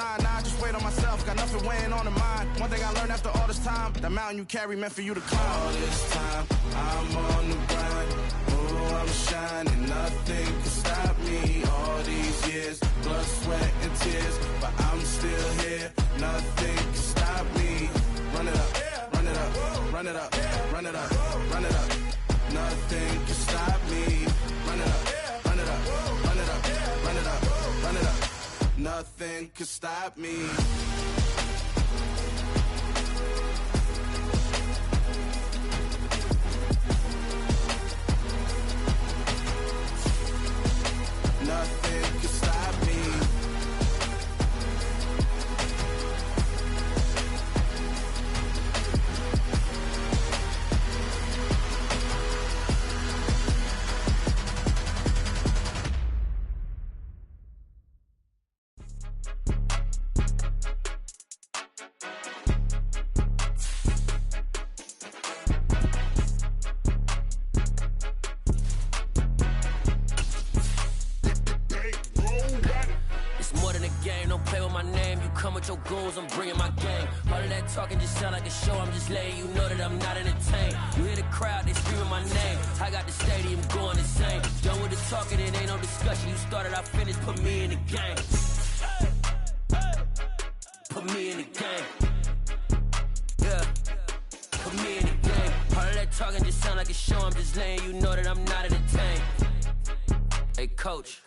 sign. Now I just wait on myself, got nothing weighing on the mind. One thing I learned after all this time, the mountain you carry meant for you to climb. All this time, I'm on the grind. Oh, I'm shining, nothing can stop me. All these years, blood, sweat, and tears, but I'm still here. Nothing can stop me. Run it up, run it up, run it up, run it up, run it up. Nothing can stop me. Run it up, run it up, run it up, run it up, run it up. Nothing can stop me. Nothing can stop me. Your goals, I'm bringing my game. All of that talking just sound like a show. I'm just letting you know that I'm not entertained. You hear the crowd, they screaming my name. I got the stadium going insane. Done with the talking, it ain't no discussion. You started, I finished, put me in the game. Put me in the game. Yeah, put me in the game. All of that talking just sound like a show. I'm just letting you know that I'm not entertained. Hey, coach.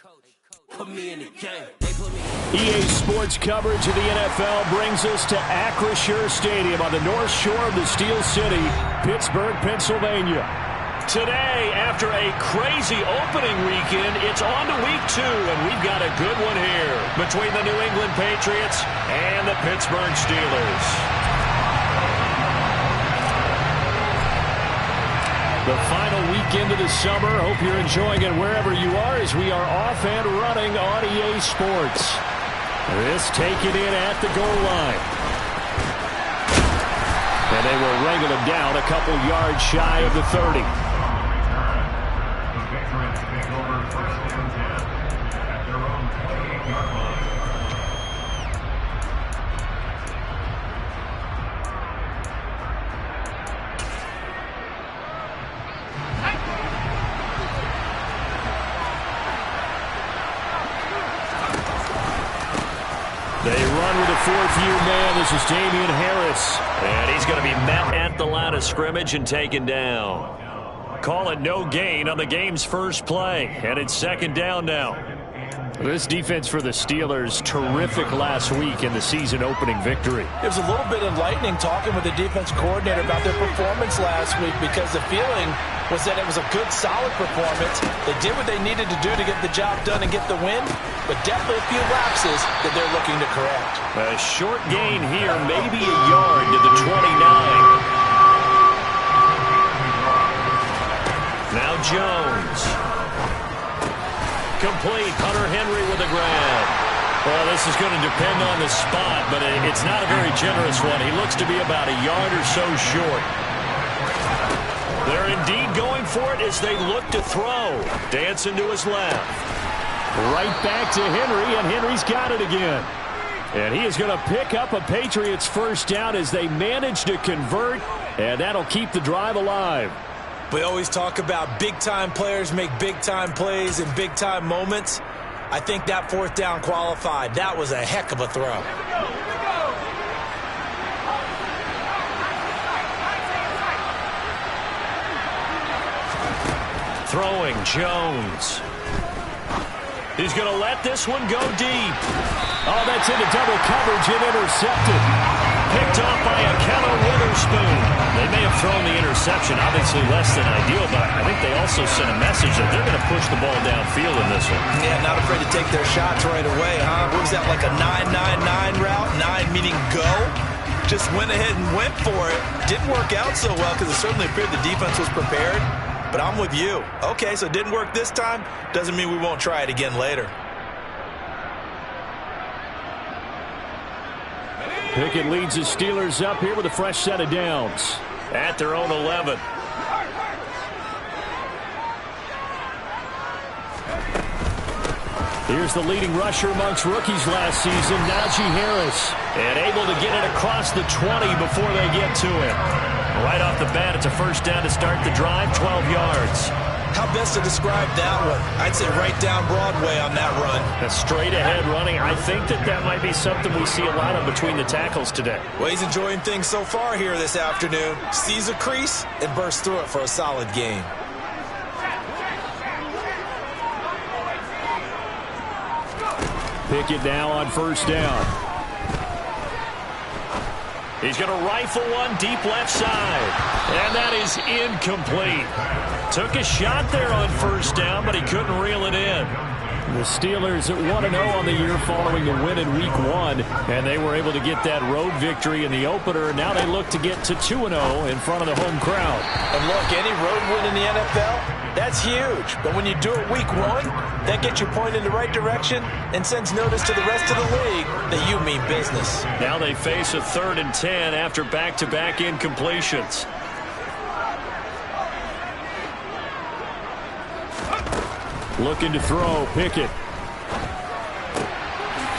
Put me in the game. They put me in. EA Sports coverage of the NFL brings us to Acrisure Stadium on the north shore of the Steel City, Pittsburgh, Pennsylvania. Today, after a crazy opening weekend, it's on to week 2, and we've got a good one here between the New England Patriots and the Pittsburgh Steelers. The final weekend of the summer. Hope you're enjoying it wherever you are as we are off and running on EA Sports. This taken in at the goal line. And they will wrangle him down a couple yards shy of the 30. They run with a fourth-year man. This is Damian Harris. And he's going to be met at the line of scrimmage and taken down. Call it no gain on the game's first play. And it's second down now. This defense for the Steelers, terrific last week in the season-opening victory. It was a little bit enlightening talking with the defense coordinator about their performance last week because the feeling was that it was a good, solid performance. They did what they needed to do to get the job done and get the win, but definitely a few lapses that they're looking to correct. A short gain here, maybe a yard to the 29. Now Jones. Complete. Hunter Henry with a grab. Well, this is going to depend on the spot, but it's not a very generous one. He looks to be about a yard or so short. They're indeed going for it as they look to throw. Dancing to his left. Right back to Henry, and Henry's got it again. And he is going to pick up a Patriots first down as they manage to convert, and that'll keep the drive alive. We always talk about big-time players make big-time plays in big-time moments. I think that fourth down qualified. That was a heck of a throw. Throwing Jones. He's going to let this one go deep. Oh, that's into double coverage and intercepted. Picked off by Akello Witherspoon. They may have thrown the interception, obviously less than ideal, but I think they also sent a message that they're going to push the ball downfield in this one. Yeah, not afraid to take their shots right away, huh? What was that, like a 9-9-9 route? 9 meaning go? Just went ahead and went for it. Didn't work out so well because it certainly appeared the defense was prepared. But I'm with you. Okay, so it didn't work this time. Doesn't mean we won't try it again later. Pickett leads the Steelers up here with a fresh set of downs at their own 11. Here's the leading rusher amongst rookies last season, Najee Harris. And able to get it across the 20 before they get to him. Right off the bat, it's a first down to start the drive, 12 yards. How best to describe that one? I'd say right down Broadway on that run. A straight ahead running. I think that might be something we see a lot of between the tackles today. Well, he's enjoying things so far here this afternoon. Sees a crease and bursts through it for a solid gain. Pickett now on first down. He's going to rifle one deep left side. And that is incomplete. Took a shot there on first down, but he couldn't reel it in. The Steelers at 1-0 on the year following the win in Week 1, and they were able to get that road victory in the opener. Now they look to get to 2-0 in front of the home crowd. And look, any road win in the NFL, that's huge. But when you do it Week 1, that gets you pointed in the right direction and sends notice to the rest of the league that you mean business. Now they face a 3rd and 10 after back-to-back incompletions. Looking to throw, Pickett.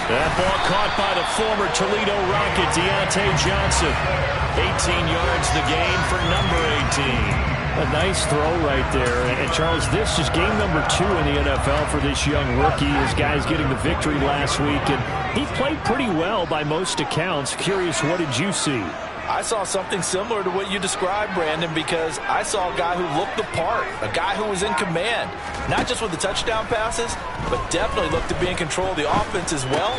That ball caught by the former Toledo Rocket, Deontay Johnson. 18 yards the gain for number 18. A nice throw right there. And Charles, this is game number 2 in the NFL for this young rookie. His guys getting the victory last week, and he played pretty well by most accounts. Curious, what did you see? I saw something similar to what you described, Brandon, because I saw a guy who looked the part, a guy who was in command, not just with the touchdown passes, but definitely looked to be in control of the offense as well.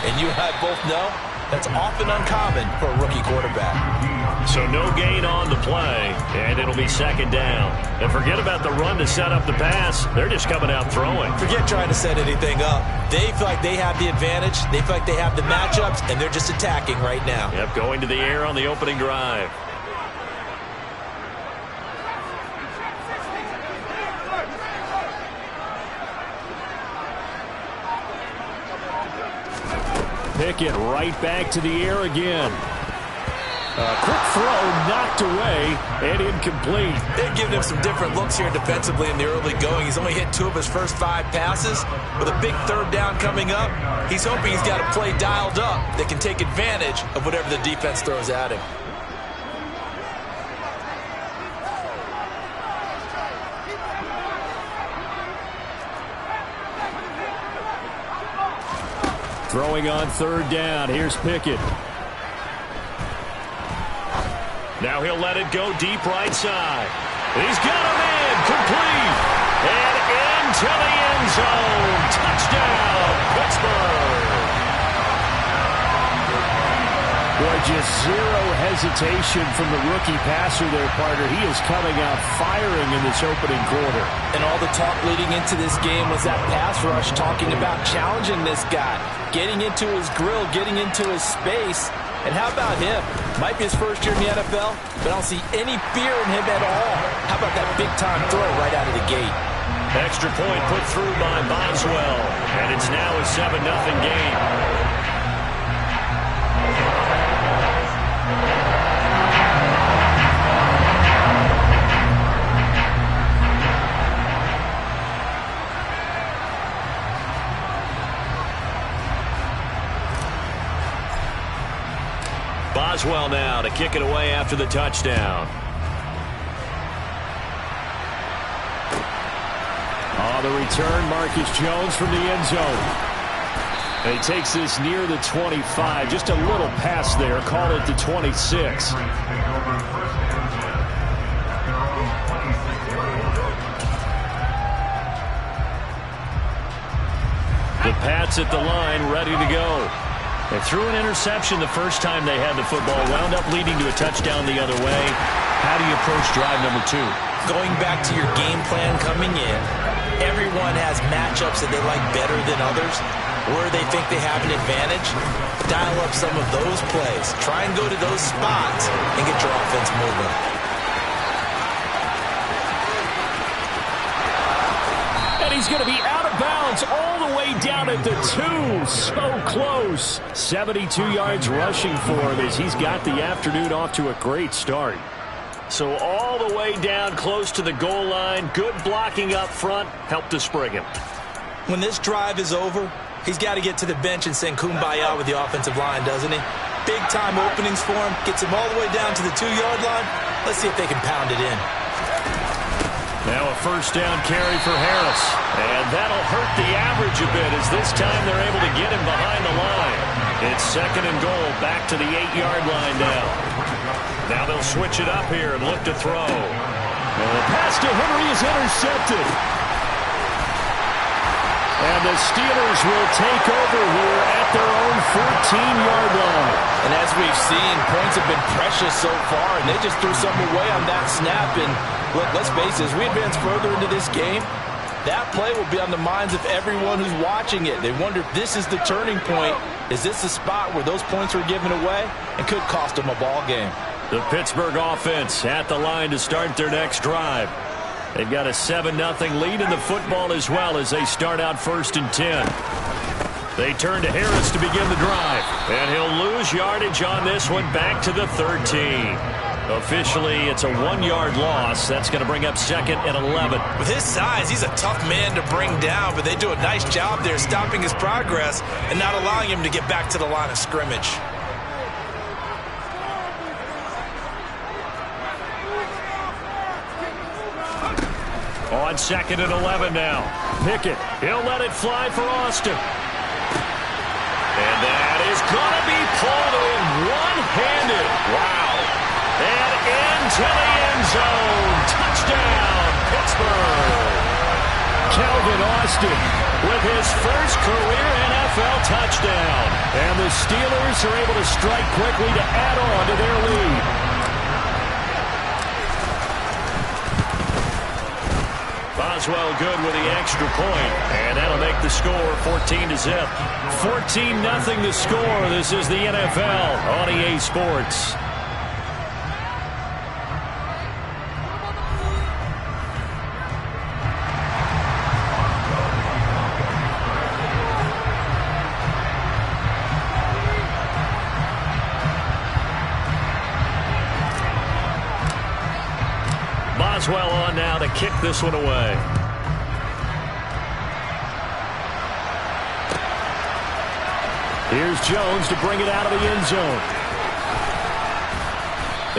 And you and I both know that's often uncommon for a rookie quarterback. So no gain on the play, and it'll be 2nd down. And forget about the run to set up the pass. They're just coming out throwing. Forget trying to set anything up. They feel like they have the advantage. They feel like they have the matchups, and they're just attacking right now. Yep, going to the air on the opening drive. Pickett right back to the air again. Quick throw knocked away and incomplete. They've given him some different looks here defensively in the early going. He's only hit 2 of his first 5 passes. With a big 3rd down coming up, he's hoping he's got a play dialed up that can take advantage of whatever the defense throws at him. Throwing on 3rd down. Here's Pickett. Now he'll let it go deep right side. He's got him in. Complete. And into the end zone. Touchdown, Pittsburgh. Boy, just zero hesitation from the rookie passer there, partner. He is coming out firing in this opening quarter. And all the talk leading into this game was that pass rush, talking about challenging this guy, getting into his grill, getting into his space. And how about him? Might be his first year in the NFL, but I don't see any fear in him at all. How about that big-time throw right out of the gate? Extra point put through by Boswell, and it's now a 7-0 game. Boswell now to kick it away after the touchdown. The return, Marcus Jones from the end zone. And he takes this near the 25. Just a little pass there. Call it the 26. The Pats at the line, ready to go. They threw an interception the first time they had the football, wound up leading to a touchdown the other way. How do you approach drive number 2? Going back to your game plan coming in, everyone has matchups that they like better than others, where they think they have an advantage. Dial up some of those plays. Try and go to those spots and get your offense moving. And he's going to be out of bounds all the way down at the 2. So close. 72 yards rushing for him as he's got the afternoon off to a great start. So all the way down close to the goal line. Good blocking up front. Helped to spring him. When this drive is over, he's got to get to the bench and sing Kumbaya with the offensive line, doesn't he? Big-time openings for him. Gets him all the way down to the 2-yard line. Let's see if they can pound it in. Now a first down carry for Harris. And that'll hurt the average a bit as this time they're able to get him behind the line. It's 2nd and goal, back to the 8-yard line now. Now they'll switch it up here and look to throw. And the pass to Henry is intercepted. And the Steelers will take over here at their own 14-yard line. And as we've seen, points have been precious so far, and they just threw something away on that snap. And look, let's face it, as we advance further into this game, that play will be on the minds of everyone who's watching it. They wonder if this is the turning point. Is this the spot where those points were given away and could cost them a ball game? The Pittsburgh offense at the line to start their next drive. They've got a 7-0 lead in the football as well as they start out 1st and 10. They turn to Harris to begin the drive. And he'll lose yardage on this one, back to the 13. Officially, it's a 1-yard loss. That's going to bring up 2nd and 11. With his size, he's a tough man to bring down, but they do a nice job there stopping his progress and not allowing him to get back to the line of scrimmage. On 2nd and 11 now. Pickett, he'll let it fly for Austin. And that is going to be pulled in one-handed. Wow. And into the end zone. Touchdown, Pittsburgh. Calvin Austin with his first career NFL touchdown. And the Steelers are able to strike quickly to add on to their lead. Boswell good with the extra point, and that'll make the score 14-0. 14-0 the score. This is the NFL on EA Sports. Boswell on now to kick this one away. Here's Jones to bring it out of the end zone.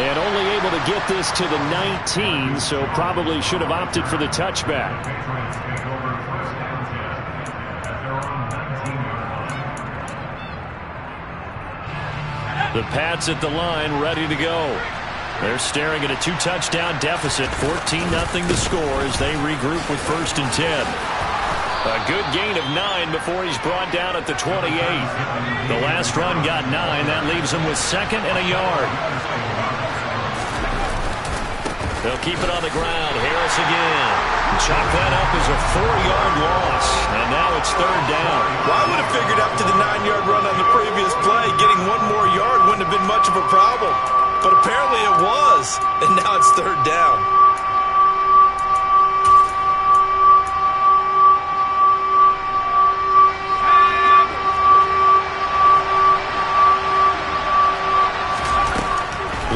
And only able to get this to the 19, so probably should have opted for the touchback. The Pats at the line, ready to go. They're staring at a 2-touchdown deficit. 14-0 the score as they regroup with 1st and 10. A good gain of 9 before he's brought down at the 28. The last run got 9. That leaves him with 2nd and a yard. They'll keep it on the ground. Harris again. Chalk that up as a 4-yard loss. And now it's 3rd down. Well, I would have figured after the 9-yard run on the previous play, getting 1 more yard wouldn't have been much of a problem. But apparently it was, and now it's 3rd down.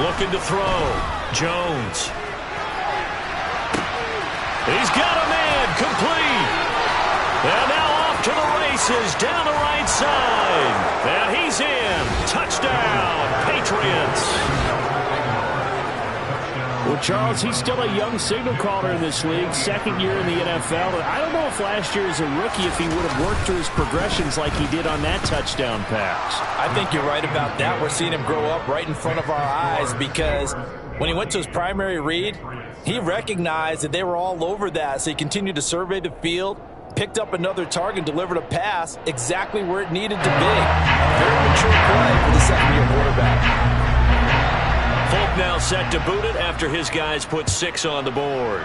Looking to throw. Jones. He's got a man, complete. And now off to the races, down the right side. And he's in. Touchdown, Patriots. Well, Charles, he's still a young signal caller in this league, 2nd year in the NFL. And I don't know if last year as a rookie, if he would have worked through his progressions like he did on that touchdown pass. I think you're right about that. We're seeing him grow up right in front of our eyes because when he went to his primary read, he recognized that they were all over that, so he continued to survey the field, picked up another target, delivered a pass exactly where it needed to be. Very mature play for the 2nd-year quarterback. Folk now set to boot it after his guys put 6 on the board.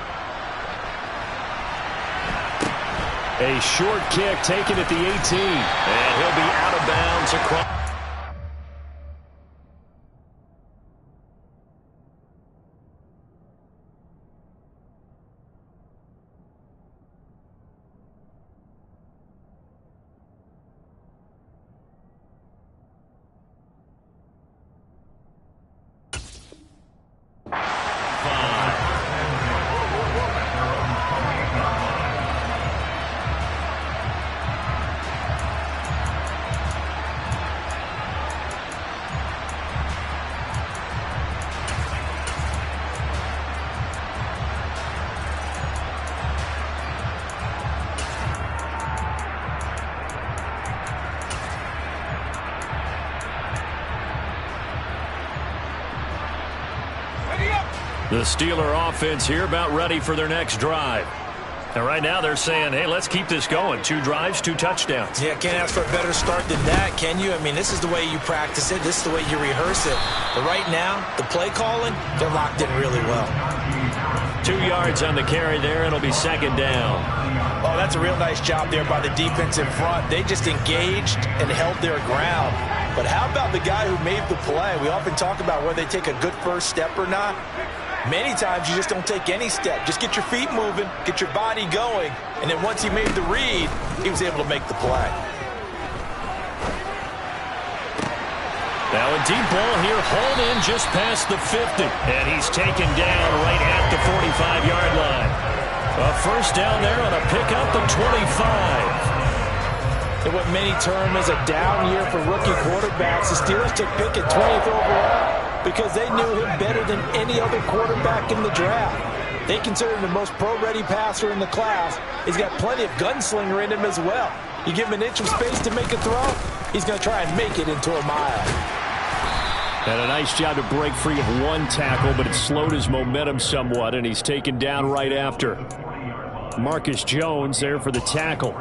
A short kick taken at the 18. And he'll be out of bounds across. The Steeler offense here about ready for their next drive. And right now they're saying, hey, let's keep this going. 2 drives, 2 touchdowns. Yeah, can't ask for a better start than that, can you? I mean, this is the way you practice it. This is the way you rehearse it. But right now, the play calling, they're locked in really well. 2 yards on the carry there. It'll be 2nd down. Oh, that's a real nice job there by the defense in front. They just engaged and held their ground. But how about the guy who made the play? We often talk about whether they take a good first step or not. Many times you just don't take any step. Just get your feet moving, get your body going, and then once he made the read, he was able to make the play. Now a deep ball here, hauled in just past the 50. And he's taken down right at the 45-yard line. A first down there on a pickup of 25. In what many term as a down year for rookie quarterbacks, the Steelers took Pickett 20th overall because they knew him better than any other quarterback in the draft. They consider him the most pro-ready passer in the class. He's got plenty of gunslinger in him as well. You give him an inch of space to make a throw, he's going to try and make it into a mile. And a nice job to break free of 1 tackle, but it slowed his momentum somewhat, and he's taken down right after. Marcus Jones there for the tackle.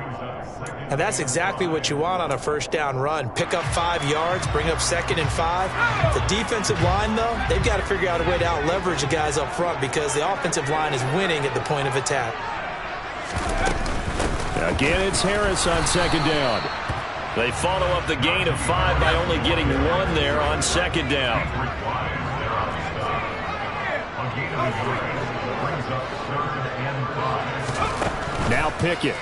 And that's exactly what you want on a first down run. Pick up 5 yards, bring up 2nd and 5. The defensive line, though, they've got to figure out a way to out-leverage the guys up front because the offensive line is winning at the point of attack. Again, it's Harris on 2nd down. They follow up the gain of 5 by only getting 1 there on 2nd down. Now Pickett.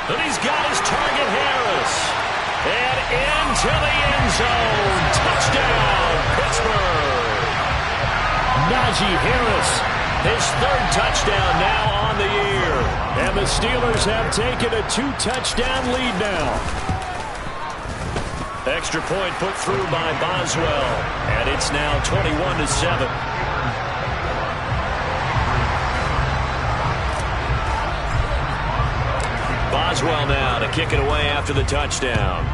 And he's got his target, Harris. And into the end zone. Touchdown, Pittsburgh. Najee Harris, his 3rd touchdown now on the year. And the Steelers have taken a 2-touchdown lead now. Extra point put through by Boswell. And it's now 21-7. Boswell now to kick it away after the touchdown.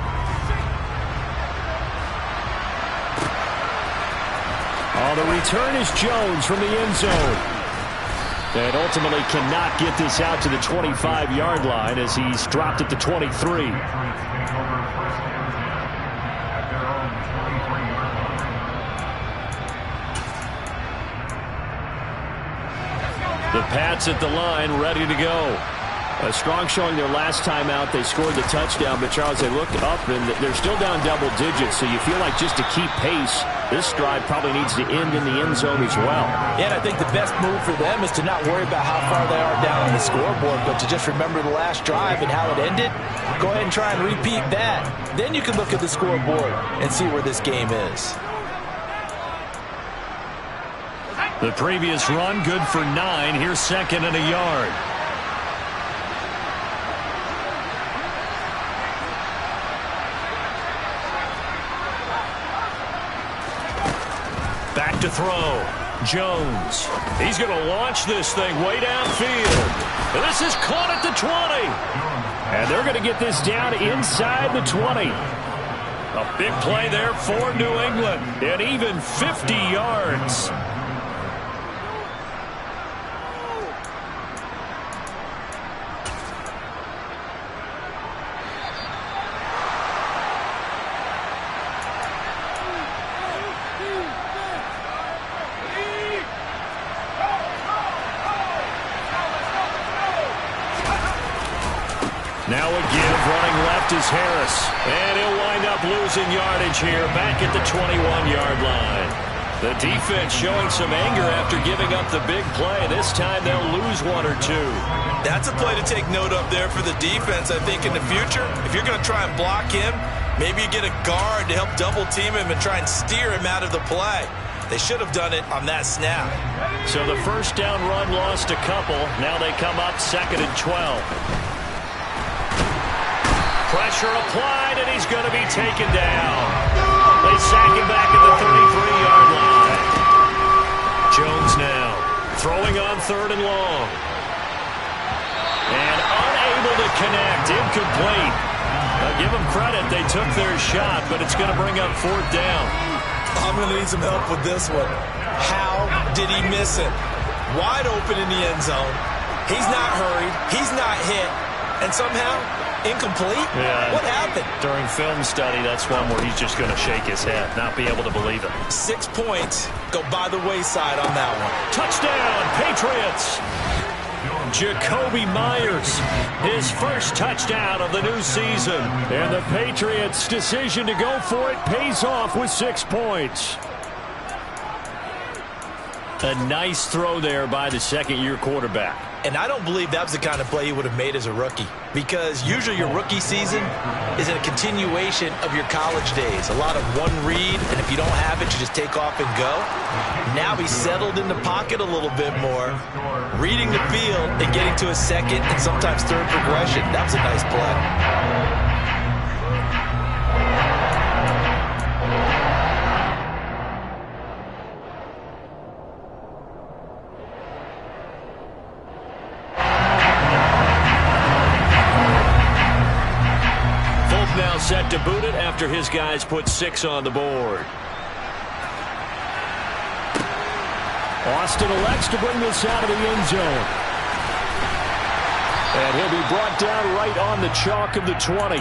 Oh, the return is Jones from the end zone. And ultimately cannot get this out to the 25-yard line as he's dropped at the 23. The Pats at the line, ready to go. A strong showing their last time out. They scored the touchdown, but Charles, they looked up and they're still down double digits, so you feel like just to keep pace, this drive probably needs to end in the end zone as well. Yeah, and I think the best move for them is to not worry about how far they are down on the scoreboard, but to just remember the last drive and how it ended. Go ahead and try and repeat that. Then you can look at the scoreboard and see where this game is. The previous run, good for 9. Here's 2nd and a yard. Back to throw. Jones. He's going to launch this thing way downfield. And this is caught at the 20. And they're going to get this down inside the 20. A big play there for New England. And even 50 yards. Now a give, running left is Harris. And he'll wind up losing yardage here, back at the 21-yard line. The defense showing some anger after giving up the big play. This time they'll lose 1 or 2. That's a play to take note of there for the defense, I think, in the future. If you're going to try and block him, maybe you get a guard to help double team him and try and steer him out of the play. They should have done it on that snap. So the first down run lost a couple. Now they come up 2nd and 12. Pressure applied, and he's going to be taken down. They sack him back at the 33-yard line. Jones now throwing on 3rd and long. And unable to connect, incomplete. Now give them credit, they took their shot, but it's going to bring up 4th down. I'm going to need some help with this one. How did he miss it? Wide open in the end zone. He's not hurried. He's not hit. And somehow, incomplete? Yeah. What happened? During film study, that's one where he's just going to shake his head, not be able to believe it. 6 points go by the wayside on that one. Touchdown, Patriots! Jacoby Myers, his first touchdown of the new season. And the Patriots' decision to go for it pays off with 6 points. A nice throw there by the second-year quarterback. And I don't believe that was the kind of play he would have made as a rookie, because usually your rookie season is a continuation of your college days. A lot of one read, and if you don't have it, you just take off and go. Now he's settled in the pocket a little bit more, reading the field and getting to a second and sometimes third progression. That was a nice play. Now set to boot it after his guys put 6 on the board. Austin elects to bring this out of the end zone. And he'll be brought down right on the chalk of the 20.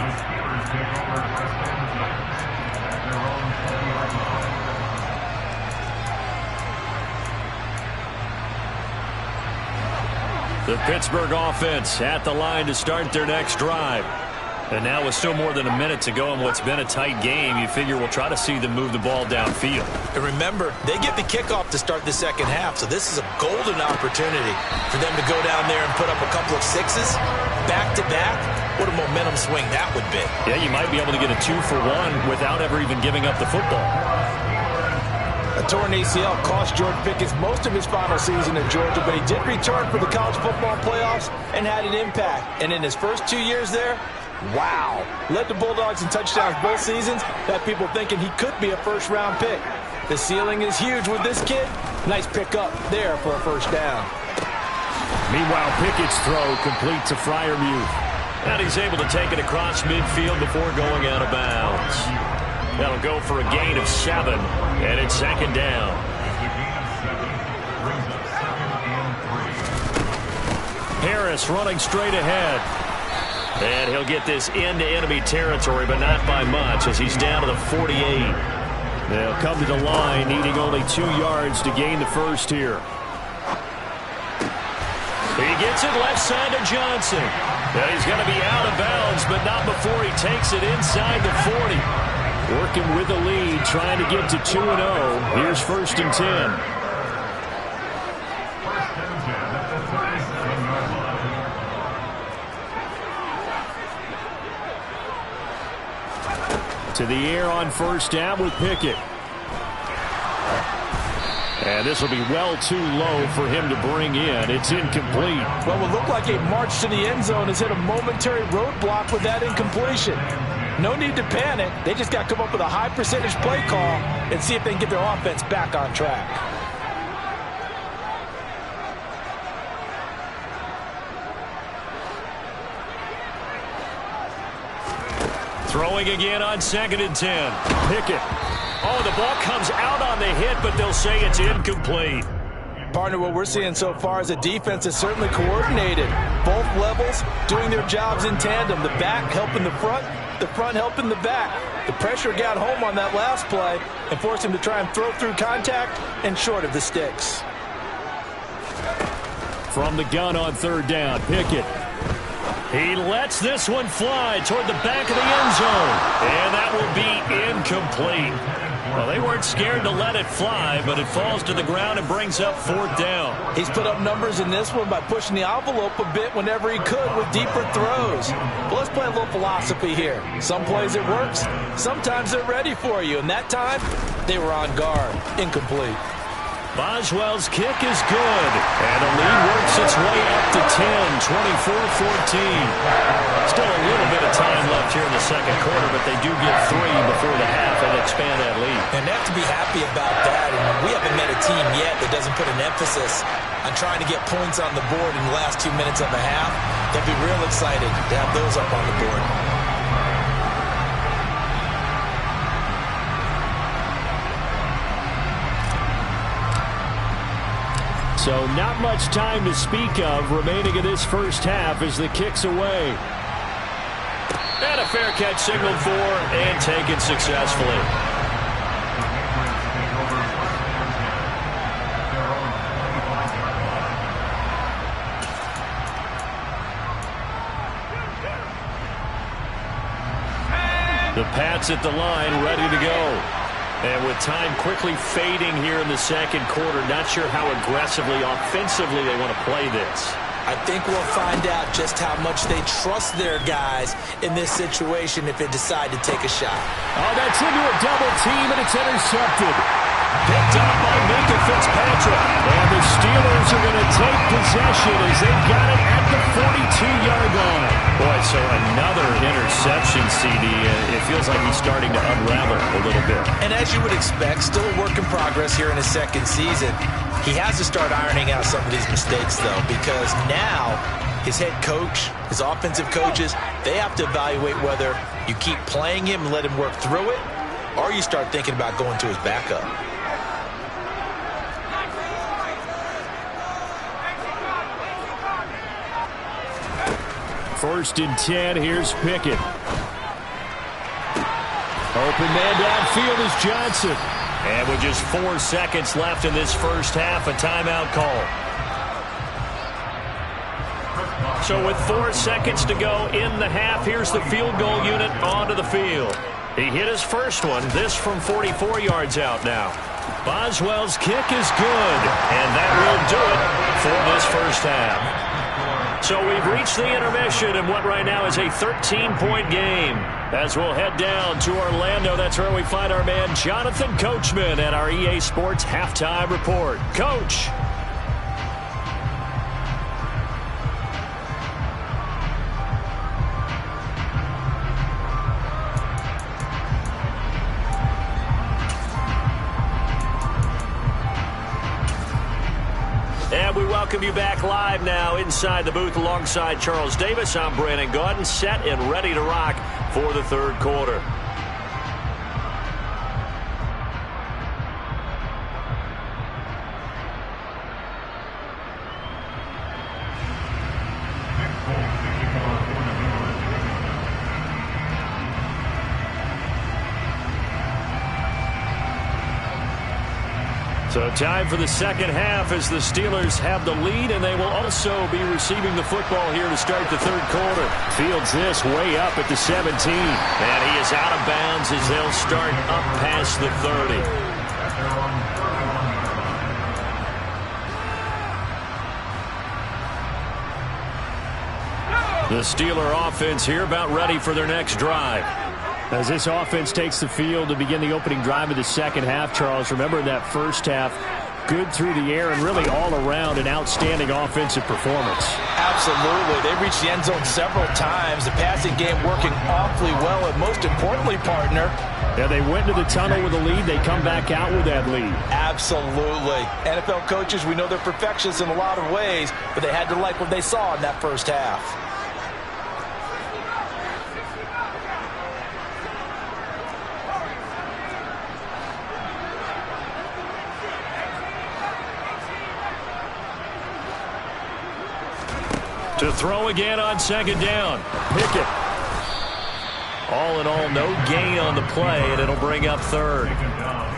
The Pittsburgh offense at the line to start their next drive. And now with still more than a minute to go in what's been a tight game, you figure we'll try to see them move the ball downfield. And remember, they get the kickoff to start the second half, so this is a golden opportunity for them to go down there and put up a couple of 6s back-to-back. What a momentum swing that would be. Yeah, you might be able to get a 2-for-1 without ever even giving up the football. A torn ACL cost George Pickens most of his final season in Georgia, but he did return for the college football playoffs and had an impact. And in his first 2 years there, wow. Led the Bulldogs in touchdowns both seasons. Got people thinking he could be a first-round pick. The ceiling is huge with this kid. Nice pickup there for a first down. Meanwhile, Pickett's throw complete to Freiermuth. And he's able to take it across midfield before going out of bounds. That'll go for a gain of 7, and it's second down. Harris running straight ahead. And he'll get this into enemy territory, but not by much, as he's down to the 48. They'll come to the line, needing only 2 yards to gain the first here. He gets it left side to Johnson. And he's going to be out of bounds, but not before he takes it inside the 40. Working with the lead, trying to get to 2-0. Here's 1st and 10. To the air on first down with Pickett. And this will be well too low for him to bring in. It's incomplete. What will look like a march to the end zone has hit a momentary roadblock with that incompletion. No need to panic. They just got to come up with a high percentage play call and see if they can get their offense back on track. Throwing again on 2nd and 10. Pickett. Oh, the ball comes out on the hit, but they'll say it's incomplete. Partner, what we're seeing so far is a defense is certainly coordinated. Both levels doing their jobs in tandem. The back helping the front helping the back. The pressure got home on that last play and forced him to try and throw through contact and short of the sticks. From the gun on 3rd down, Pickett. He lets this one fly toward the back of the end zone. And that will be incomplete. Well, they weren't scared to let it fly, but it falls to the ground and brings up 4th down. He's put up numbers in this one by pushing the envelope a bit whenever he could with deeper throws. But let's play a little philosophy here. Some plays it works, sometimes they're ready for you. And that time, they were on guard. Incomplete. Boswell's kick is good, and the lead works its way up to 10, 24-14. Still a little bit of time left here in the second quarter, but they do get 3 before the half and expand that lead. And they have to be happy about that. And we haven't met a team yet that doesn't put an emphasis on trying to get points on the board in the last 2 minutes of a half. They'll be real excited to have those up on the board. So not much time to speak of remaining in this first half as the kick's away. And a fair catch signaled for and taken successfully. The Pats at the line, ready to go. And with time quickly fading here in the second quarter, not sure how aggressively, offensively they want to play this. I think we'll find out just how much they trust their guys in this situation if they decide to take a shot. Oh, that's into a double team, and it's intercepted. Picked up by Minka Fitzpatrick. And the Steelers are going to take possession as they've got it at the 42-yard line. Boy, so another interception, CD. It feels like he's starting to unravel a little bit. And as you would expect, still a work in progress here in his second season. He has to start ironing out some of these mistakes, though, because now his head coach, his offensive coaches, they have to evaluate whether you keep playing him and let him work through it, or you start thinking about going to his backup. First and 10, here's Pickett. Open man downfield is Johnson. And with just 4 seconds left in this first half, a timeout call. So with 4 seconds to go in the half, here's the field goal unit onto the field. He hit his first one, this from 44 yards out now. Boswell's kick is good, and that will do it for this first half. So we've reached the intermission in what right now is a 13-point game. As we'll head down to Orlando, that's where we find our man Jonathan Coachman at our EA Sports Halftime Report. Coach. And we welcome you back live now inside the booth alongside Charles Davis. I'm Brandon Gaudin, set and ready to rock for the third quarter. So time for the second half as the Steelers have the lead, and they will also be receiving the football here to start the third quarter. Fields this way up at the 17, and he is out of bounds as they'll start up past the 30. The Steeler offense here about ready for their next drive. As this offense takes the field to begin the opening drive of the second half, Charles, remember in that first half, good through the air and really all around an outstanding offensive performance. Absolutely. They reached the end zone several times. The passing game working awfully well, and most importantly, partner, yeah, they went to the tunnel with a lead. They come back out with that lead. Absolutely. NFL coaches, we know they're perfectionists in a lot of ways, but they had to like what they saw in that first half. To throw again on second down. Pickett. All in all, no gain on the play, and it'll bring up third.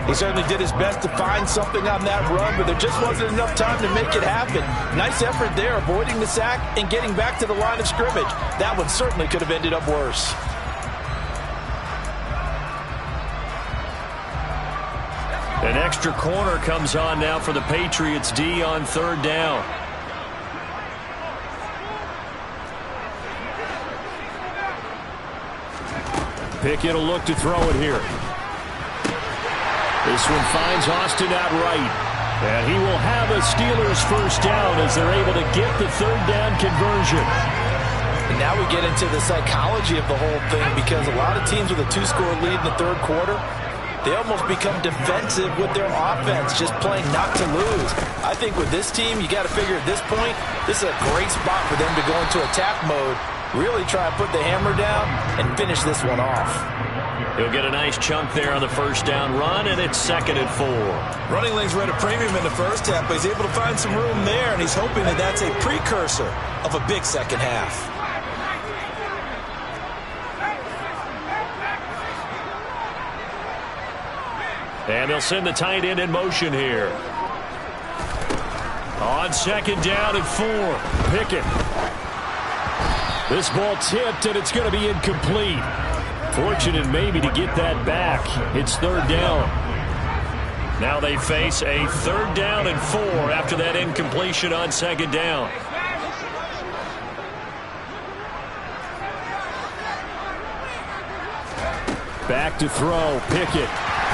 He certainly did his best to find something on that run, but there just wasn't enough time to make it happen. Nice effort there, avoiding the sack and getting back to the line of scrimmage. That one certainly could have ended up worse. An extra corner comes on now for the Patriots D on third down. Pickett will look to throw it here. This one finds Austin out right. And he will have a Steelers first down as they're able to get the third down conversion. And now we get into the psychology of the whole thing, because a lot of teams with a 2-score lead in the third quarter, they almost become defensive with their offense, just playing not to lose. I think with this team, you got to figure at this point, this is a great spot for them to go into attack mode Really try and put the hammer down and finish this one off. He'll get a nice chunk there on the first down run, and it's 2nd and 4. Running lanes were at a premium in the first half, but he's able to find some room there, and he's hoping that that's a precursor of a big second half. And they'll send the tight end in motion here. On 2nd down and 4. Pickett. This ball tipped, and it's going to be incomplete. Fortunate maybe to get that back. It's 3rd down. Now they face a 3rd down and 4 after that incompletion on 2nd down. Back to throw. Pickett.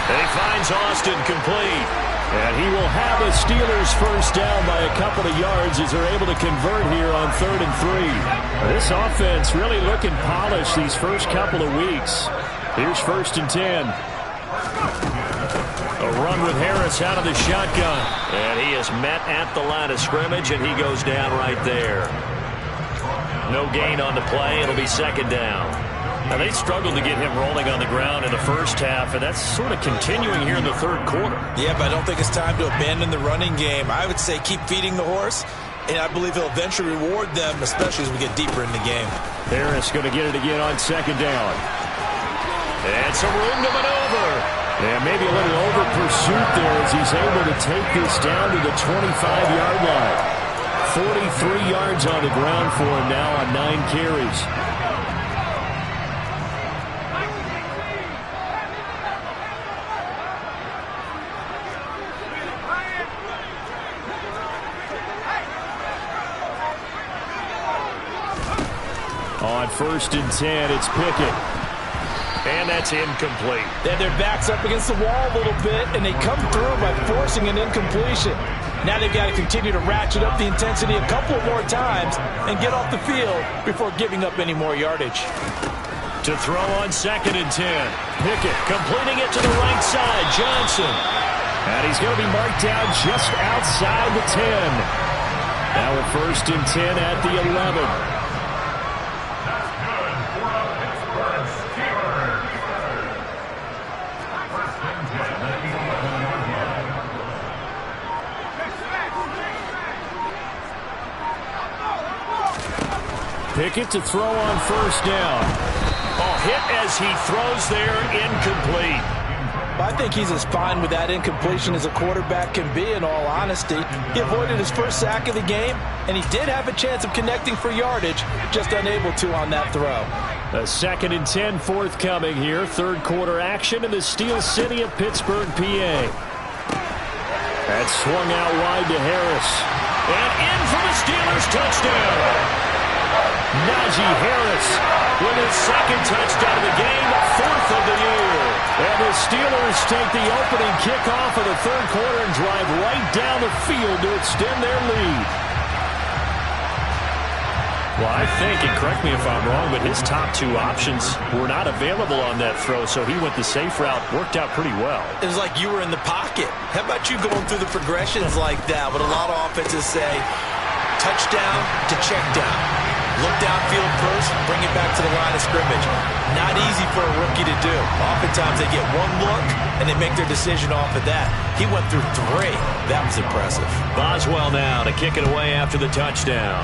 And he finds Austin complete. And he will have the Steelers first down by a couple of yards as they're able to convert here on 3rd and 3. This offense really looking polished these first couple of weeks. Here's 1st and 10. A run with Harris out of the shotgun. And he is met at the line of scrimmage, and he goes down right there. No gain on the play. It'll be 2nd down. Now, they struggled to get him rolling on the ground in the first half, and that's sort of continuing here in the 3rd quarter. Yeah, but I don't think it's time to abandon the running game. I would say keep feeding the horse, and I believe he'll eventually reward them, especially as we get deeper in the game. Harris going to get it again on 2nd down. And some room to maneuver. And maybe a little over pursuit there as he's able to take this down to the 25-yard line. 43 yards on the ground for him now on 9 carries. On 1st and 10, it's Pickett. And that's incomplete. They had their backs up against the wall a little bit, and they come through by forcing an incompletion. Now they've got to continue to ratchet up the intensity a couple more times and get off the field before giving up any more yardage. To throw on 2nd and 10. Pickett completing it to the right side. Johnson. And he's going to be marked down just outside the 10. Now a 1st and 10 at the 11. Pickett to throw on 1st down. Oh, hit as he throws there, incomplete. I think he's as fine with that incompletion as a quarterback can be, in all honesty. He avoided his first sack of the game, and he did have a chance of connecting for yardage, just unable to on that throw. A 2nd and 10 forthcoming here. 3rd quarter action in the Steel City of Pittsburgh, PA. That's swung out wide to Harris. And in for the Steelers touchdown. Najee Harris with his 2nd touchdown of the game, 4th of the year. And the Steelers take the opening kickoff of the 3rd quarter and drive right down the field to extend their lead. Well, I think, and correct me if I'm wrong, but his top 2 options were not available on that throw, so he went the safe route. Worked out pretty well. It was like you were in the pocket. How about you going through the progressions like that? What a lot of offenses say, touchdown to check down. Look downfield first, bring it back to the line of scrimmage. Not easy for a rookie to do. Oftentimes they get one look, and they make their decision off of that. He went through 3. That was impressive. Boswell now to kick it away after the touchdown.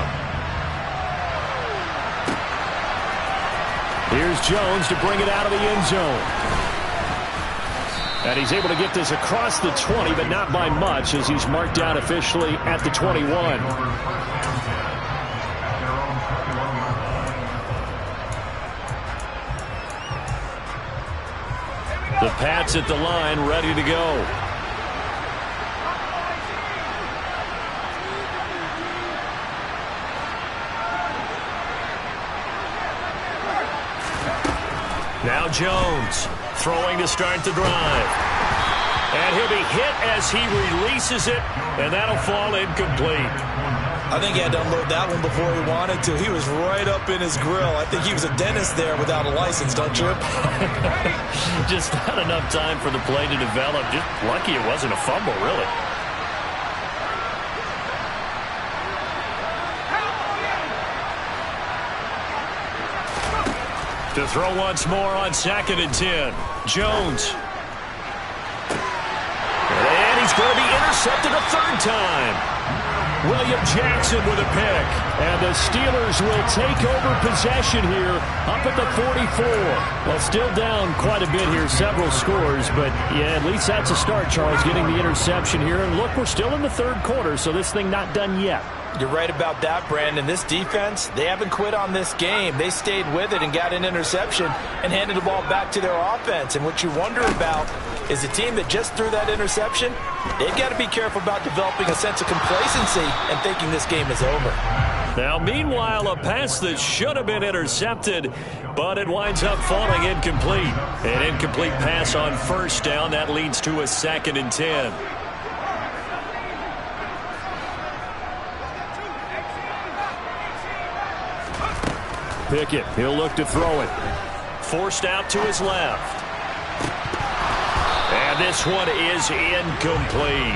Here's Jones to bring it out of the end zone. And he's able to get this across the 20, but not by much, as he's marked down officially at the 21. The Pats at the line, ready to go. Now Jones throwing to start the drive. And he'll be hit as he releases it, and that'll fall incomplete. I think he had to unload that one before he wanted to. He was right up in his grill. I think he was a dentist there without a license, don't you? Just not enough time for the play to develop. Just lucky it wasn't a fumble, really. To throw once more on 2nd and 10. Jones. And he's going to be intercepted a third time. William Jackson with a pick. And the Steelers will take over possession here up at the 44. Well, still down quite a bit here, several scores. But, yeah, at least that's a start, Charles, getting the interception here. And, look, we're still in the third quarter, so this thing not done yet. You're right about that, Brandon. This defense, they haven't quit on this game. They stayed with it and got an interception and handed the ball back to their offense. And what you wonder about is a team that just threw that interception, they've got to be careful about developing a sense of complacency and thinking this game is over. Now, meanwhile, a pass that should have been intercepted, but it winds up falling incomplete. An incomplete pass on first down. That leads to a 2nd and 10. Pickett, he'll look to throw it. Forced out to his left. And this one is incomplete.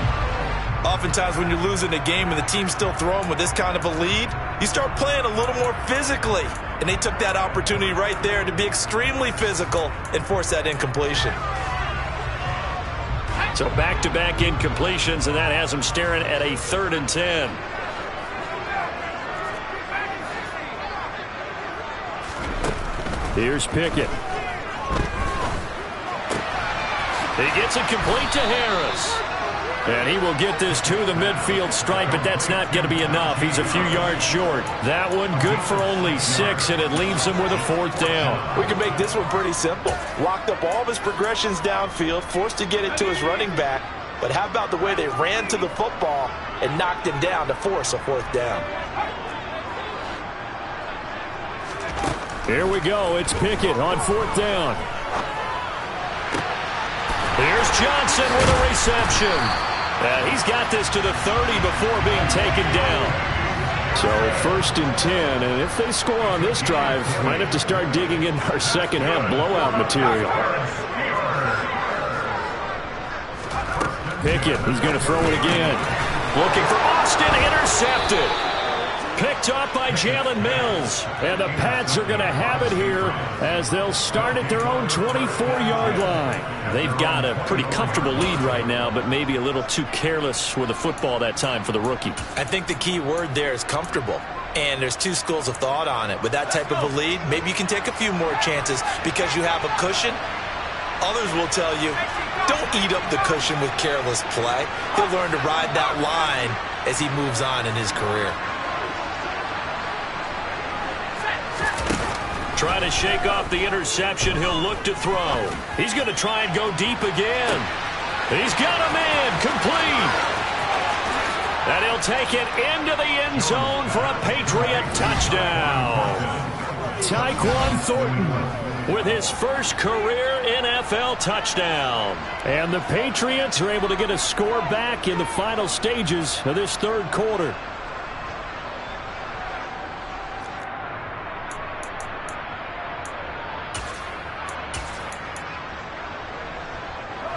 Oftentimes when you're losing a game and the team's still throwing with this kind of a lead, you start playing a little more physically. And they took that opportunity right there to be extremely physical and force that incompletion. So back-to-back incompletions, and that has them staring at a 3rd and 10. Here's Pickett. He gets it complete to Harris. And he will get this to the midfield stripe, but that's not going to be enough. He's a few yards short. That one good for only 6, and it leaves him with a 4th down. We can make this one pretty simple. Locked up all of his progressions downfield, forced to get it to his running back. But how about the way they ran to the football and knocked him down to force a 4th down? Here we go. It's Pickett on 4th down. Here's Johnson with a reception. He's got this to the 30 before being taken down. So 1st and 10, and if they score on this drive, might have to start digging in our second half blowout material. Pickett, he's going to throw it again. Looking for Austin, intercepted. Picked up by Jalen Mills. And the Pats are going to have it here as they'll start at their own 24-yard line. They've got a pretty comfortable lead right now, but maybe a little too careless with the football that time for the rookie. I think the key word there is comfortable. And there's two schools of thought on it. With that type of a lead, maybe you can take a few more chances because you have a cushion. Others will tell you, don't eat up the cushion with careless play. He'll learn to ride that line as he moves on in his career. Trying to shake off the interception. He'll look to throw. He's going to try and go deep again. He's got a man complete. And he'll take it into the end zone for a Patriot touchdown. Tyquan Thornton with his first career NFL touchdown. And the Patriots are able to get a score back in the final stages of this 3rd quarter.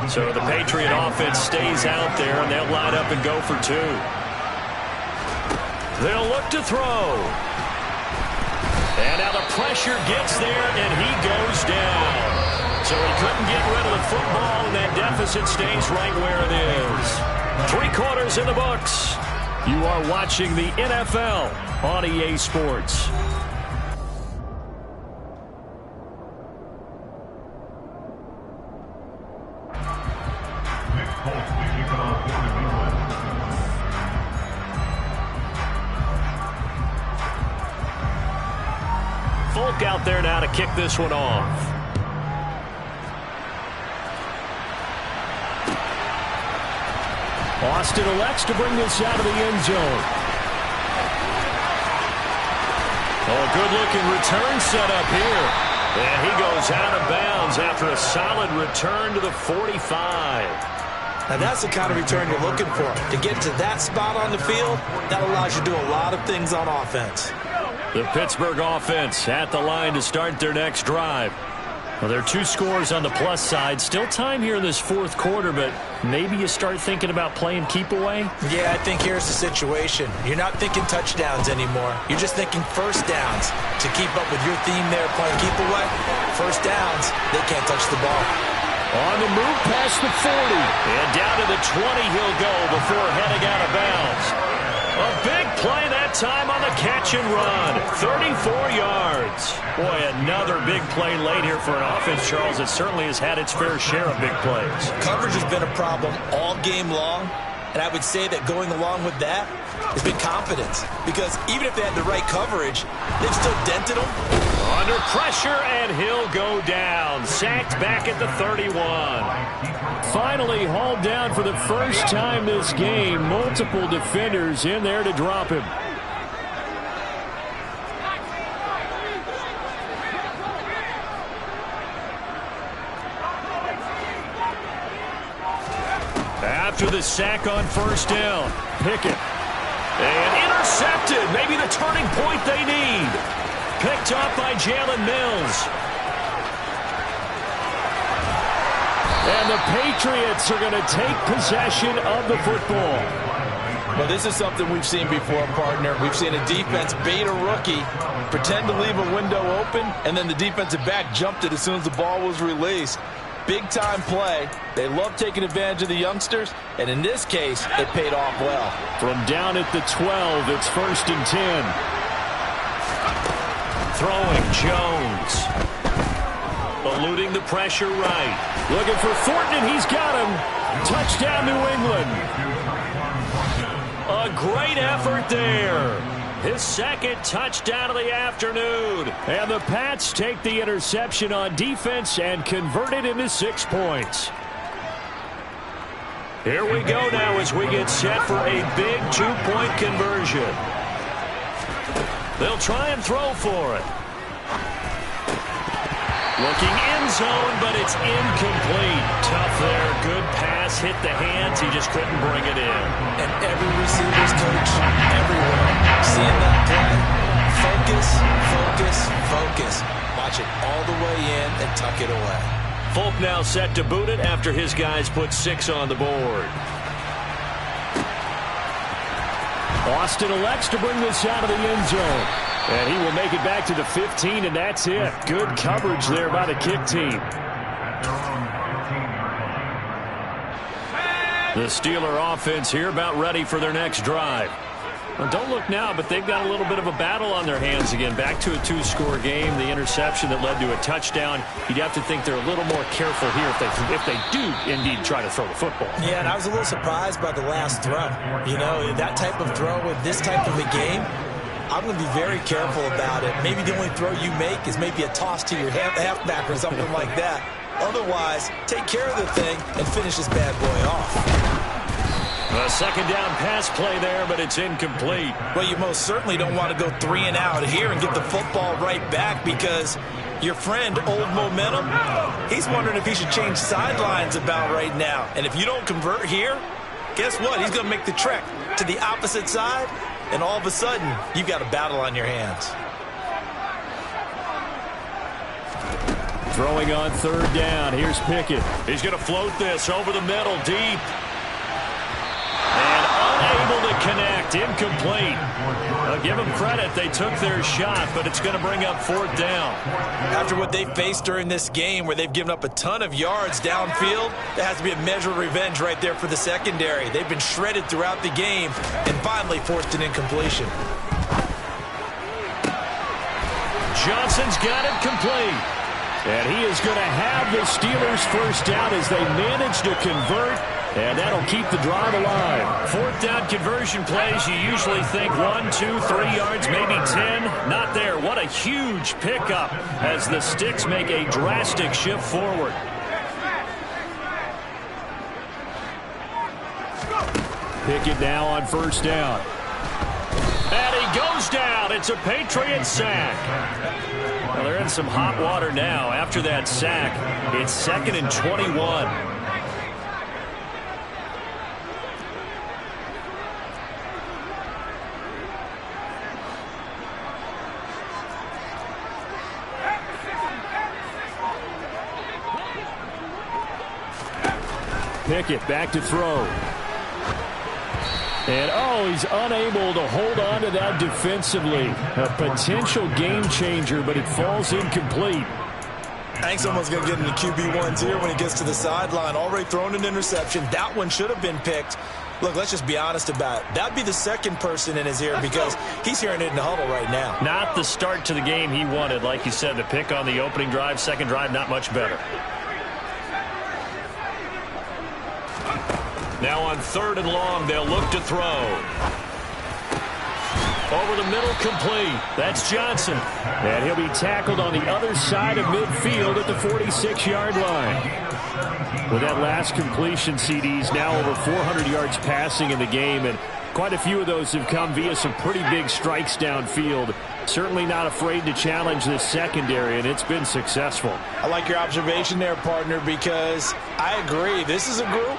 So the Patriot offense stays out there, and they'll line up and go for 2. They'll look to throw. And now the pressure gets there, and he goes down. So he couldn't get rid of the football, and that deficit stays right where it is. 3 quarters in the books. You are watching the NFL on EA Sports. Folk out there now to kick this one off. Austin elects to bring this out of the end zone. Oh, good-looking return set up here. And he goes out of bounds after a solid return to the 45. Now that's the kind of return you're looking for. To get to that spot on the field, that allows you to do a lot of things on offense. The Pittsburgh offense at the line to start their next drive. Well, there are 2 scores on the plus side. Still time here in this 4th quarter, but maybe you start thinking about playing keep away? Yeah, I think here's the situation. You're not thinking touchdowns anymore. You're just thinking first downs. To keep up with your theme there, playing keep away, first downs, they can't touch the ball. On the move past the 40. And down to the 20 he'll go before heading out of bounds. A big play that time on the catch and run. 34 yards. Boy, another big play late here for an offense, Charles, that certainly has had its fair share of big plays. Coverage has been a problem all game long, and I would say that going along with that has been confidence. Because even if they had the right coverage, they've still dented them. Under pressure, and he'll go down. Sacked back at the 31. Finally hauled down for the first time this game. Multiple defenders in there to drop him. After the sack on first down, Pickett. And intercepted. Maybe the turning point they need. Picked up by Jalen Mills. And the Patriots are going to take possession of the football. Well, this is something we've seen before, partner. We've seen a defense bait a rookie, pretend to leave a window open, and then the defensive back jumped it as soon as the ball was released. Big-time play. They love taking advantage of the youngsters, and in this case, it paid off well. From down at the 12, it's 1st and 10. Throwing Jones. Eluding the pressure right. Looking for Thornton, and he's got him. Touchdown, New England. A great effort there. His second touchdown of the afternoon. And the Pats take the interception on defense and convert it into 6 points. Here we go now as we get set for a big 2-point conversion. They'll try and throw for it. Looking end zone, but it's incomplete. Tough there. Good pass. Hit the hands. He just couldn't bring it in. And every receiver's coach, everywhere, seeing that play, focus, focus, focus. Watch it all the way in and tuck it away. Folk now set to boot it after his guys put 6 on the board. Austin elects to bring this out of the end zone. And he will make it back to the 15, and that's it. Good coverage there by the kick team. The Steeler offense here about ready for their next drive. Well, don't look now, but they've got a little bit of a battle on their hands again. Back to a 2-score game. The interception that led to a touchdown. You'd have to think they're a little more careful here if they do indeed try to throw the football. Yeah, and I was a little surprised by the last throw. You know, that type of throw with this type of a game, I'm going to be very careful about it. Maybe the only throw you make is maybe a toss to your halfback or something like that. Otherwise, take care of the thing and finish this bad boy off. A second down pass play there, but it's incomplete. Well, you most certainly don't want to go 3 and out here and get the football right back because your friend, Old Momentum, he's wondering if he should change sidelines about right now. And if you don't convert here, guess what? He's going to make the trek to the opposite side, and all of a sudden, you've got a battle on your hands. Throwing on 3rd down. Here's Pickett. He's going to float this over the middle, deep. And unable to connect. Incomplete. I'll give them credit. They took their shot, but it's going to bring up 4th down. After what they faced during this game where they've given up a ton of yards downfield, there has to be a measure of revenge right there for the secondary. They've been shredded throughout the game and finally forced an incompletion. Johnson's got it complete. And he is going to have the Steelers' first down as they manage to convert. And that'll keep the drive alive. 4th down conversion plays, you usually think 1, 2, 3 yards, maybe 10. Not there. What a huge pickup as the Sticks make a drastic shift forward. Pickett now on 1st down. And he goes down. It's a Patriot sack. Well, they're in some hot water now. After that sack, it's 2nd and 21. Pickett back to throw. And, he's unable to hold on to that defensively. A potential game changer, but it falls incomplete. I think someone's going to get into QB1s here when he gets to the sideline. Already thrown an interception. That one should have been picked. Look, let's just be honest about it. That'd be the second person in his ear because he's hearing it in the huddle right now. Not the start to the game he wanted. Like you said, the pick on the opening drive, second drive, not much better. Now on 3rd and long, they'll look to throw. Over the middle, complete. That's Johnson. And he'll be tackled on the other side of midfield at the 46-yard line. With that last completion, CD's now over 400 yards passing in the game, and quite a few of those have come via some pretty big strikes downfield. Certainly not afraid to challenge this secondary, and it's been successful. I like your observation there, partner, because I agree. This is a group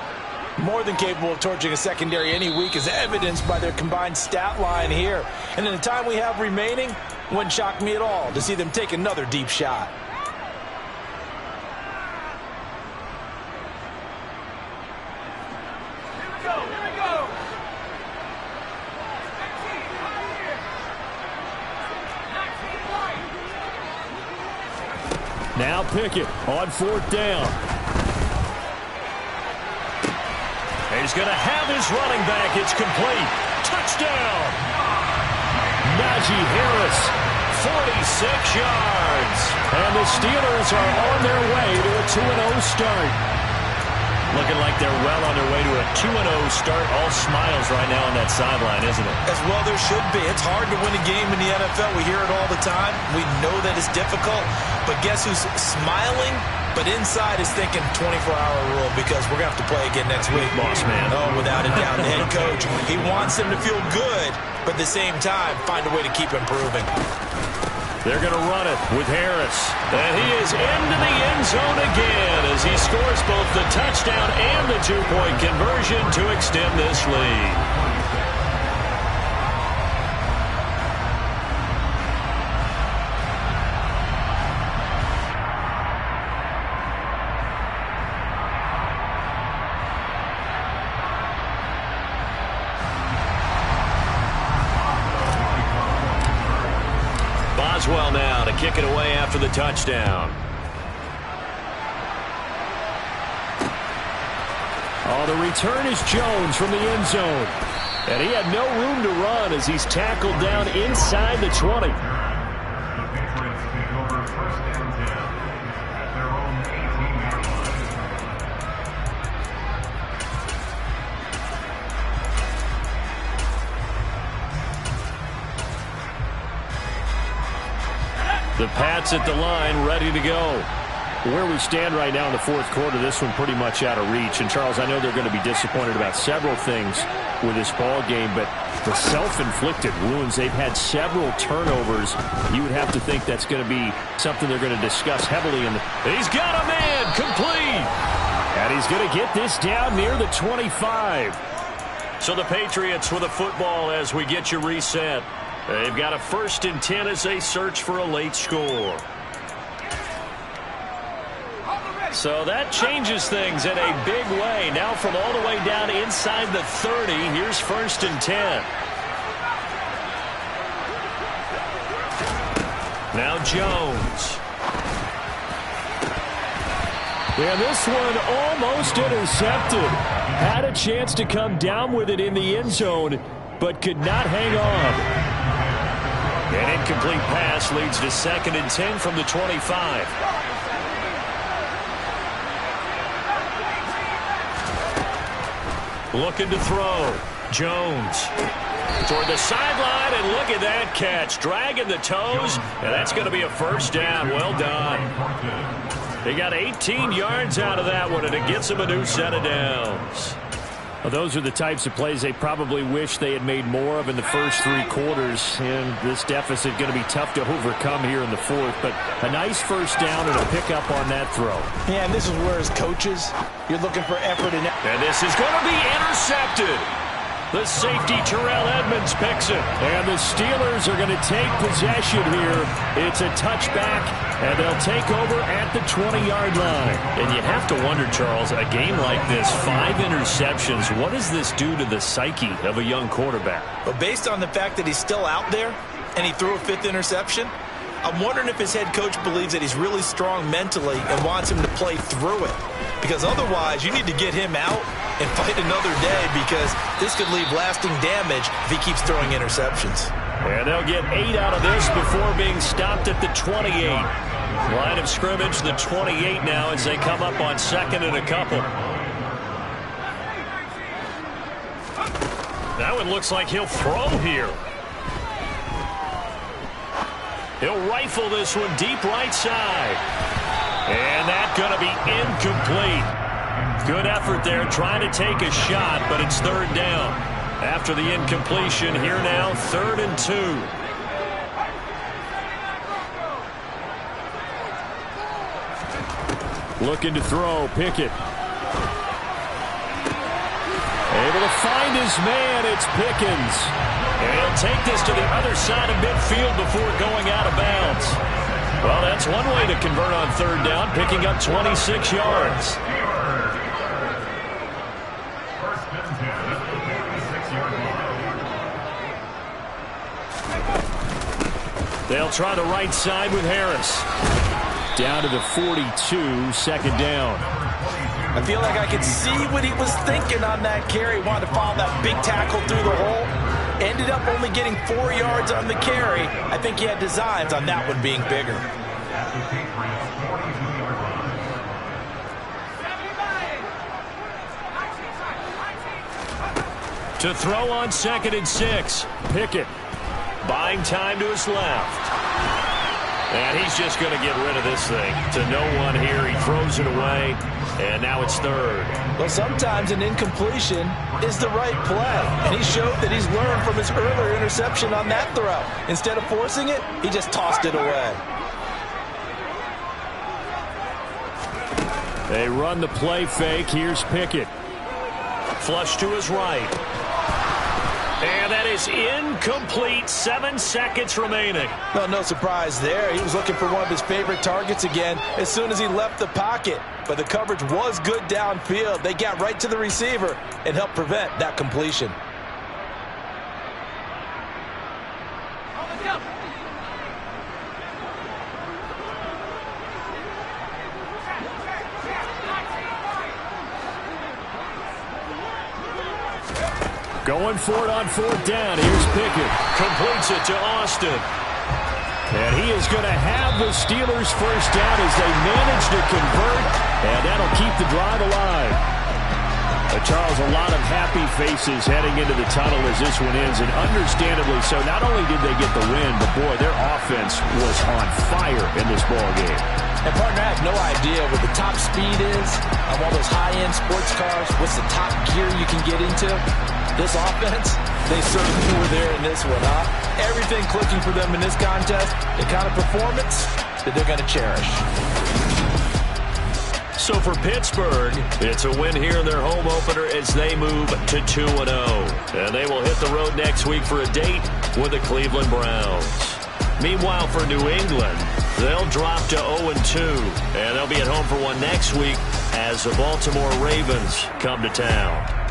more than capable of torching a secondary any week, as evidenced by their combined stat line here. And in the time we have remaining, wouldn't shock me at all to see them take another deep shot. Now Pickett on 4th down. He's going to have his running back. It's complete. Touchdown. Najee Harris, 46 yards. And the Steelers are on their way to a 2-0 start. Looking like they're well on their way to a 2-0 start. All smiles right now on that sideline, isn't it? As well there should be. It's hard to win a game in the NFL. We hear it all the time. We know that it's difficult. But guess who's smiling? But inside is thinking 24-hour rule because we're going to have to play again next week. Boss man. Oh, without a doubt. The head coach, he wants them to feel good, but at the same time, find a way to keep improving. They're going to run it with Harris. And he is into the end zone again as he scores both the touchdown and the 2-point conversion to extend this lead. Boswell now to kick it away after the touchdown. Oh, the return is Jones from the end zone. And he had no room to run as he's tackled down inside the 20. The Pats at the line, ready to go. Where we stand right now in the 4th quarter, this one pretty much out of reach. And, Charles, I know they're going to be disappointed about several things with this ball game, but the self-inflicted wounds, they've had several turnovers. You would have to think that's going to be something they're going to discuss heavily. He's got a man, complete. And he's going to get this down near the 25. So the Patriots with a football as we get you reset. They've got a 1st and 10 as they search for a late score. So that changes things in a big way. Now from all the way down inside the 30, here's 1st and 10. Now Jones. And this one almost intercepted. Had a chance to come down with it in the end zone, but could not hang on. An incomplete pass leads to 2nd and 10 from the 25. Looking to throw. Jones. Toward the sideline, and look at that catch. Dragging the toes, and that's going to be a 1st down. Well done. They got 18 yards out of that one, and it gets them a new set of downs. Well, those are the types of plays they probably wish they had made more of in the first 3 quarters. And this deficit going to be tough to overcome here in the 4th. But a nice 1st down and a pickup on that throw. Yeah, and this is where, as coaches, you're looking for effort. And this is going to be intercepted. The safety, Terrell Edmonds, picks it. And the Steelers are going to take possession here. It's a touchback, and they'll take over at the 20-yard line. And you have to wonder, Charles, a game like this, 5 interceptions, what does this do to the psyche of a young quarterback? But based on the fact that he's still out there and he threw a 5th interception, I'm wondering if his head coach believes that he's really strong mentally and wants him to play through it. Because otherwise, you need to get him out and fight another day, because this could leave lasting damage if he keeps throwing interceptions. And they'll get 8 out of this before being stopped at the 28. Line of scrimmage, the 28 now, as they come up on 2nd and a couple. That one looks like he'll throw here. He'll rifle this one deep right side. And that's going to be incomplete. Good effort there, trying to take a shot, but it's 3rd down. After the incompletion, here now, 3rd and 2. Looking to throw, Pickett. Able to find his man, it's Pickens. And he'll take this to the other side of midfield before going out of bounds. Well, that's one way to convert on 3rd down, picking up 26 yards. They'll try the right side with Harris. Down to the 42, 2nd down. I feel like I could see what he was thinking on that carry. Wanted to follow that big tackle through the hole. Ended up only getting 4 yards on the carry. I think he had designs on that one being bigger. To throw on 2nd and 6. Pickett buying time to his left. And he's just going to get rid of this thing. To no one here. He throws it away. And now it's 3rd. Well, sometimes an incompletion is the right play. And he showed that he's learned from his earlier interception on that throw. Instead of forcing it, he just tossed it away. They run the play fake. Here's Pickett. Flush to his right. And that is incomplete. 7 seconds remaining. Well, no surprise there. He was looking for one of his favorite targets again as soon as he left the pocket. But the coverage was good downfield. They got right to the receiver and helped prevent that completion. Going for it on 4th down. Here's Pickett. Completes it to Austin. And he is going to have the Steelers' 1st down as they manage to convert. And that'll keep the drive alive. Charles, a lot of happy faces heading into the tunnel as this one ends. And understandably so. Not only did they get the win, but boy, their offense was on fire in this ballgame. And partner, I have no idea what the top speed is of all those high-end sports cars. What's the top gear you can get into? This offense, they certainly were there in this one, huh? Everything clicking for them in this contest, the kind of performance that they're going to cherish. So for Pittsburgh, it's a win here in their home opener as they move to 2-0. And they will hit the road next week for a date with the Cleveland Browns. Meanwhile, for New England, they'll drop to 0-2. And they'll be at home for one next week as the Baltimore Ravens come to town.